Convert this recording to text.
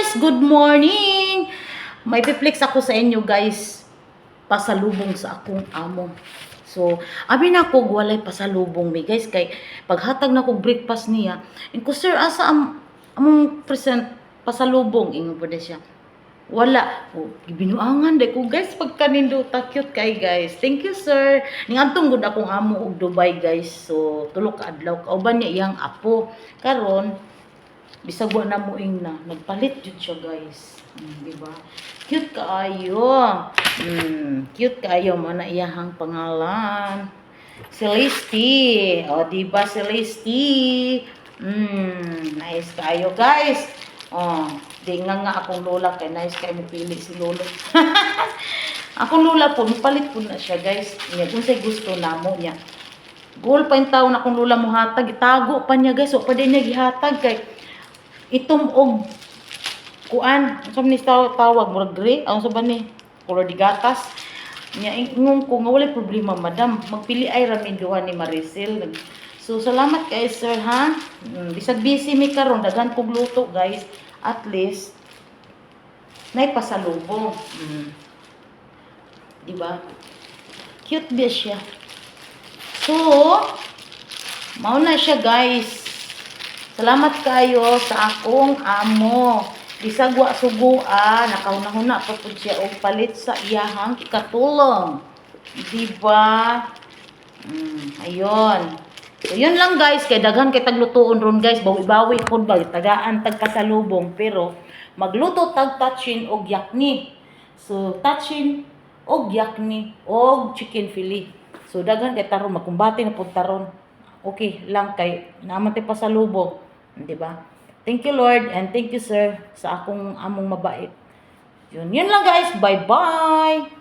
guys! Good morning! May piplex ako sa inyo guys. Pasalubong sa akong amo. So, abi na ko walay pasalubong mi guys. Kay paghatag na ko breakfast niya. And ko sir, asa among present pasalubong? Ingon po siya. Wala. Oh, binuangan day ko guys. Pagkanindo, cute kay guys. Thank you sir. Ningantong gud akong amo og Dubai guys. So, tulo ka adlaw. Kauban niya iyang apo. Karon bisag wa na muing na nagpalit jud siya guys. Diba? Cute kaayo. Cute kaayo man na iyahang pangalan. Celeste. O diba Celeste? Nice kaayo guys. Di nga akong lola kay nice kay mo pili si lolo. Akong lola po palit po na siya guys. Nya kung say gusto namo niya. Goal pa yung taon akong lola mo hatag, itago pa niya guys. O pa din niya gihatag kay itom og kuan sa ni tawag murag gray ang sa ba ni color di gatas nya ingon ko nga wala problema madam magpili ay ramen duha ni Maricel. So salamat kay sir ha. Bisag busy mi karon daghan kog luto guys, at least nay pasalubong. Di ba? Cute ba siya? So mao na siya guys. Salamat kayo sa akong amo. Bisag wa suguan, nakahuna-huna pa pud siya og palit sa iyahang ikatulong. Diba? Ayun. So yun lang guys, kay daghan kay taglutuon ron guys, bawi-bawi pud ba tagaan tag pasalubong, pero magluto tag tatchin og yakni. So tatchin og yakni og chicken fillet. So daghan kay taron makumbati na pud taron. Okay lang kay naman tay pasalubong. Diba? Thank you Lord and thank you sir sa akong among mabait. Yun lang guys. Bye-bye!